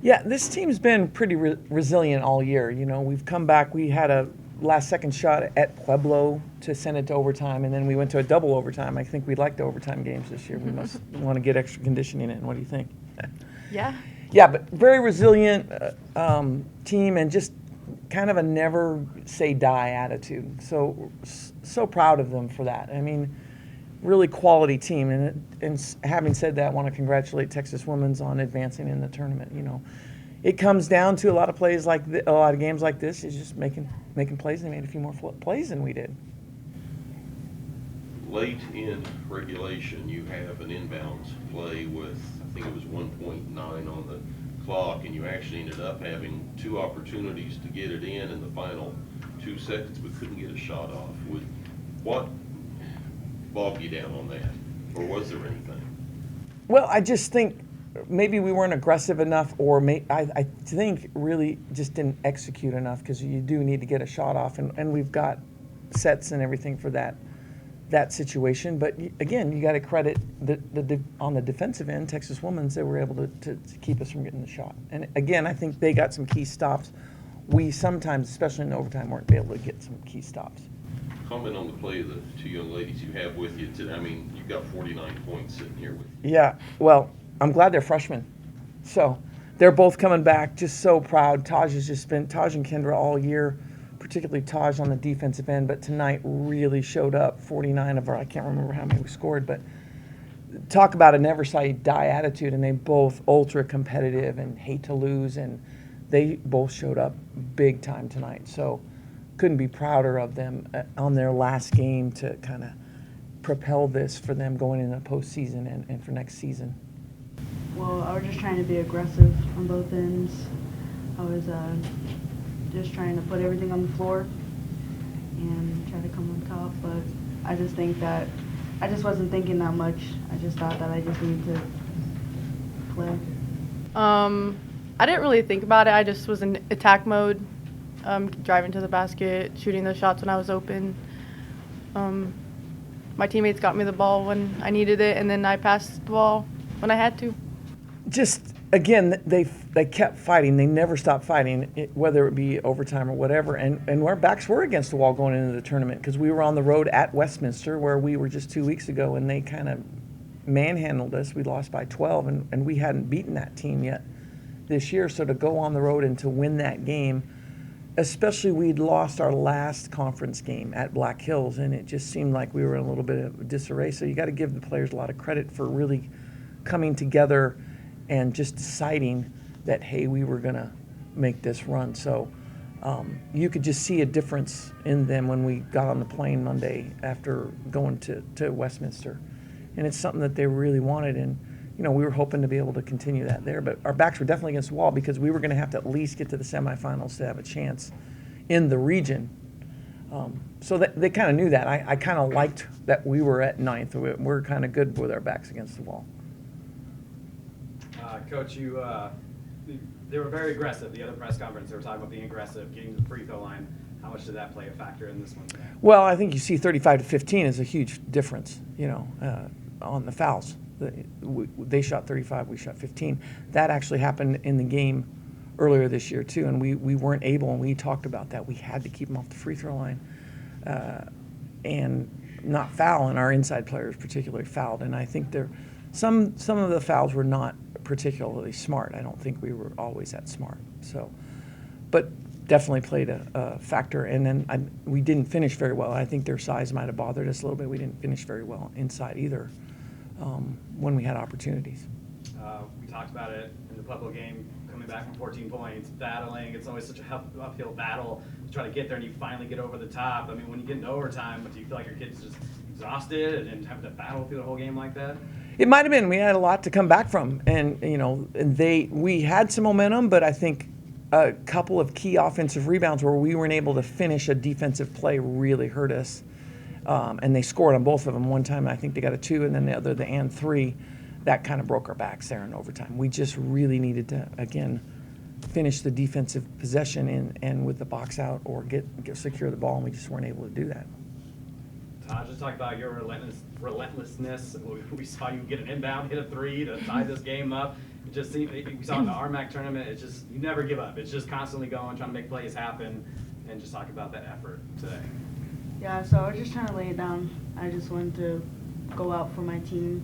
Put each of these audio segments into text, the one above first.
Yeah, this team's been pretty resilient all year. You know, we've come back. We had a last-second shot at Pueblo to send it to overtime, and then we went to a double overtime. I think we like the overtime games this year. We must want to get extra conditioning in. What do you think? Yeah. Yeah, but very resilient team, and just kind of a never-say-die attitude. So proud of them for that. I mean, really quality team. And having said that, I want to congratulate Texas Women's on advancing in the tournament. You know, it comes down to a lot of plays like a lot of games like this is just making plays. They made a few more plays than we did. Late in regulation, you have an inbounds play with, I think it was 1.9 on the clock, and you actually ended up having 2 opportunities to get it in the final 2 seconds, but couldn't get a shot off. What bogged you down on that, or was there anything? Well, I just think maybe we weren't aggressive enough, or I think really just didn't execute enough, because you do need to get a shot off, and we've got sets and everything for that situation. But again, you got to credit on the defensive end, Texas Women's, they were able to keep us from getting the shot. And again, I think they got some key stops. We sometimes, especially in overtime, weren't able to get some key stops. Comment on the play of the 2 young ladies you have with you today. I mean, you've got 49 points sitting here with you. Yeah, well, I'm glad they're freshmen. So they're both coming back, just so proud. Taj and Kendra all year, particularly Taj on the defensive end, but tonight really showed up. 49 of our, I can't remember how many we scored, but talk about a never-say-die attitude, and they both ultra competitive and hate to lose, and they both showed up big time tonight. So couldn't be prouder of them on their last game to kind of propel this for them going into the postseason and for next season. Well, I was just trying to be aggressive on both ends. I was just trying to put everything on the floor and try to come on top, but I just think that I just wasn't thinking that much. I just thought that I just needed to play. I didn't really think about it. I just was in attack mode, driving to the basket, shooting those shots when I was open. My teammates got me the ball when I needed it, and then I passed the ball when I had to. Just again, they kept fighting. They never stopped fighting, whether it be overtime or whatever. And our backs were against the wall going into the tournament, because we were on the road at Westminster, where we were just 2 weeks ago, and they kind of manhandled us. We lost by 12, and we hadn't beaten that team yet this year. So to go on the road and to win that game, especially we'd lost our last conference game at Black Hills, and it just seemed like we were in a little bit of disarray. So you got to give the players a lot of credit for really coming together and just deciding that, hey, we were going to make this run. So you could just see a difference in them when we got on the plane Monday after going to Westminster. And it's something that they really wanted, and you know, we were hoping to be able to continue that there. But our backs were definitely against the wall, because we were going to have to at least get to the semifinals to have a chance in the region. So they kind of knew that. I kind of liked that we were at 9th. We're kind of good with our backs against the wall. Coach, they were very aggressive. The other press conference, they were talking about being aggressive, getting to the free throw line. How much did that play a factor in this one? Well, I think you see 35 to 15 is a huge difference, you know, on the fouls. They shot 35, we shot 15. That actually happened in the game earlier this year too, and we weren't able, and we talked about that. We had to keep them off the free throw line and not foul, and our inside players particularly fouled. And I think some of the fouls were not particularly smart. I don't think we were always that smart. So, but definitely played a factor. And then we didn't finish very well. I think their size might have bothered us a little bit. We didn't finish very well inside either when we had opportunities. We talked about it in the Pueblo game, coming back from 14 points, battling. It's always such an uphill battle to try to get there, and you finally get over the top. I mean, when you get into overtime, do you feel like your kid's just exhausted and having to battle through the whole game like that? It might have been. We had a lot to come back from, and you know, we had some momentum, but I think a couple of key offensive rebounds where we weren't able to finish a defensive play really hurt us. And they scored on both of them. One time I think they got a 2, and then the other the and 3. That kind of broke our backs there in overtime. We just really needed to, again, finish the defensive possession and with the box out or get secure the ball, and we just weren't able to do that. Just talk about your relentlessness. We saw you get an inbound, hit a 3 to tie this game up. It just seems, we saw in the RMAC tournament, it's just, you never give up. It's just constantly going, trying to make plays happen, and just talk about that effort today. Yeah, so I was just trying to lay it down. I just wanted to go out for my team.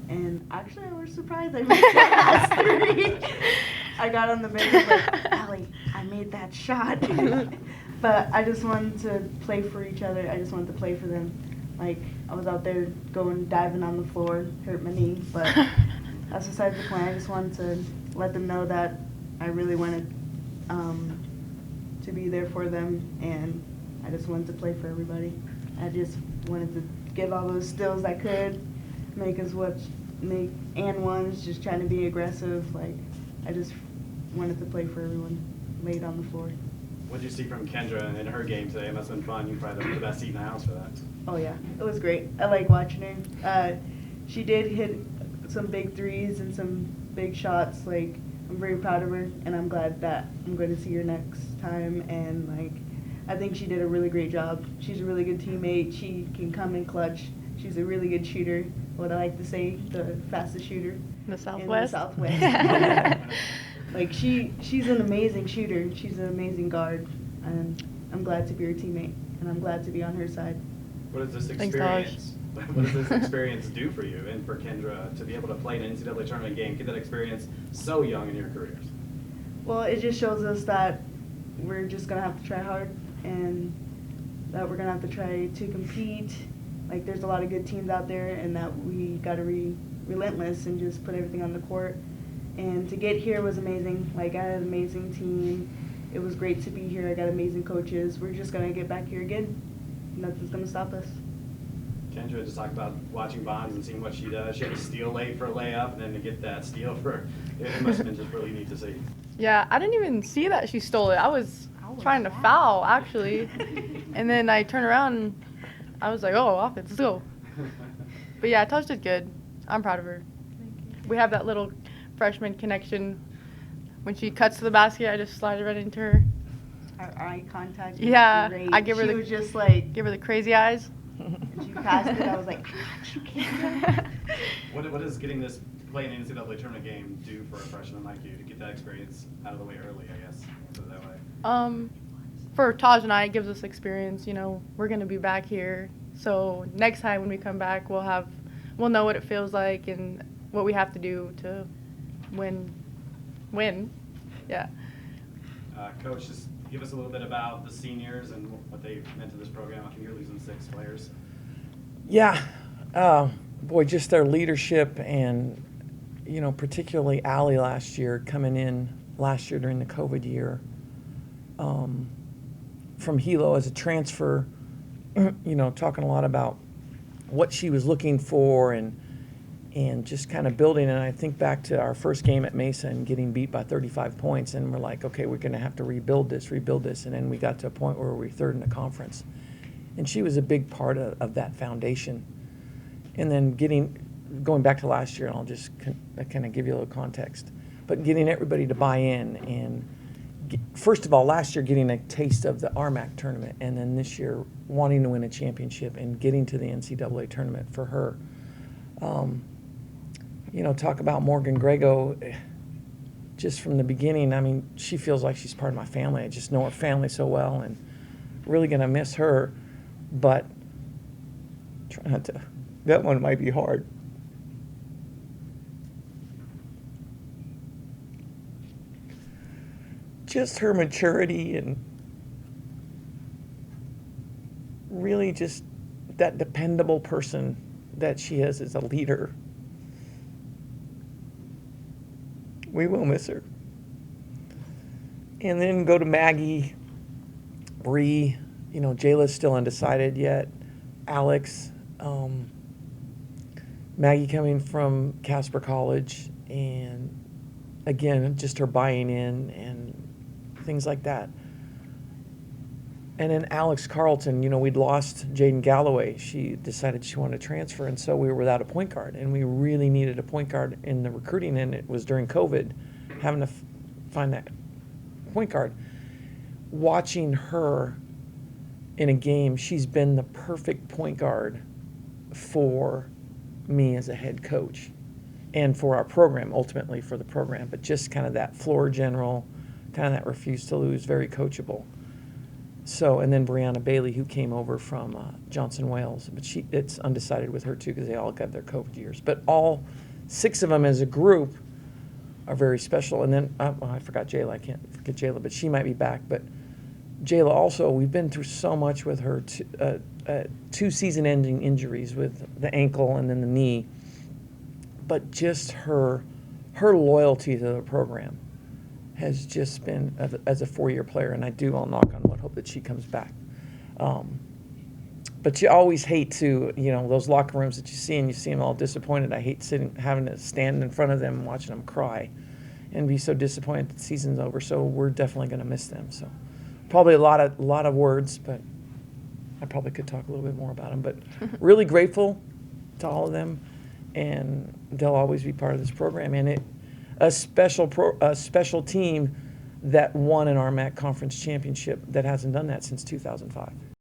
And actually, I was surprised I made that last three. I got on the bench and was like, Allie, I made that shot. But I just wanted to play for each other. I just wanted to play for them. Like, I was out there diving on the floor, hurt my knee. But that's besides the point. I just wanted to let them know that I really wanted to be there for them. And I just wanted to play for everybody. I just wanted to give all those steals I could, make and ones, just trying to be aggressive. Like, I just wanted to play for everyone, laid on the floor. What did you see from Kendra in her game today? It must have been fun. You probably the best seat in the house for that. Oh yeah, it was great. I like watching her. She did hit some big threes and some big shots. Like, I'm very proud of her, and I'm glad that I'm going to see her next time. And like, I think she did a really great job. She's a really good teammate. She can come in clutch. She's a really good shooter. What I like to say, the fastest shooter In the Southwest. in the Southwest. Like, she's an amazing shooter. She's an amazing guard, and I'm glad to be her teammate, and I'm glad to be on her side. What does this Thanks, experience? What does this experience do for you and for Kendra to be able to play an NCAA tournament game, get that experience so young in your careers? Well, it just shows us that we're just gonna have to try hard, and that we're gonna have to try to compete. Like, there's a lot of good teams out there, and that we gotta be relentless and just put everything on the court. And to get here was amazing. Like, I had an amazing team. It was great to be here. I got amazing coaches. We're just gonna get back here again. Nothing's gonna stop us. Kendra just talked about watching Bonds and seeing what she does. She had a steal late for a layup, and then to get that steal for it must have been just really neat to see. Yeah, I didn't even see that she stole it. I was trying to foul, actually. And then I turned around and I was like, oh, offense, let's go. But yeah, Tosh did good. I'm proud of her. We have that little freshman connection. When she cuts to the basket, I just slide it right into her. Our eye contact was Yeah, great. I give her she the- was just like, Give her the crazy eyes. and she passed it. I was like, you can't. What does getting this play in the NCAA tournament game do for a freshman like you to get that experience out of the way early, I guess, put it that way? For Tosjanae, it gives us experience. You know, we're gonna be back here, so next time when we come back, we'll know what it feels like and what we have to do to win. Yeah. Coach, just give us a little bit about the seniors and what they meant to this program. I think you're losing 6 players. Yeah, boy, just their leadership and, you know, particularly Allie last year, coming in last year during the COVID year from Hilo as a transfer, you know, talking a lot about what she was looking for and just kind of building. And I think back to our first game at Mesa and getting beat by 35 points, and we're like, okay, we're going to have to rebuild this. And then we got to a point where we were third in the conference. And she was a big part of that foundation. And then going back to last year, and I'll just kind of give you a little context, but getting everybody to buy in. And first of all, last year getting a taste of the RMAC tournament, and then this year wanting to win a championship and getting to the NCAA tournament for her. You know, talk about Morgan Grego, just from the beginning. I mean, she feels like she's part of my family. I just know her family so well, and really going to miss her. But try not to. That one might be hard. Just her maturity and really just that dependable person that she is as a leader. We will miss her. And then go to Maggie, Bree, you know, Jayla's still undecided yet, Alex, Maggie coming from Casper College, and again, just her buying in and things like that. And then Alex Carlton, you know, we'd lost Jaden Galloway. She decided she wanted to transfer, and so we were without a point guard. And we really needed a point guard in the recruiting, and it was during COVID, having to find that point guard. Watching her in a game, she's been the perfect point guard for me as a head coach. and for our program, ultimately for the program, but just kind of that floor general, kind of that refuse to lose, very coachable. So, and then Brianna Bailey, who came over from Johnson Wales, but it's undecided with her too because they all got their COVID years. But all 6 of them as a group are very special. And then, I forgot Jayla, I can't forget Jayla, but she might be back. But Jayla also, we've been through so much with her, 2 season-ending injuries with the ankle and then the knee. But just her loyalty to the program has just been, as a 4-year player, and I'll knock on wood, hope that she comes back. But you always hate to, those locker rooms that you see and you see them all disappointed. I hate having to stand in front of them and watching them cry and be so disappointed that the season's over. So we're definitely going to miss them. So probably a lot of words, but I probably could talk a little bit more about them. But really grateful to all of them, and they'll always be part of this program. And a special team that won an RMAC conference championship that hasn't done that since 2005.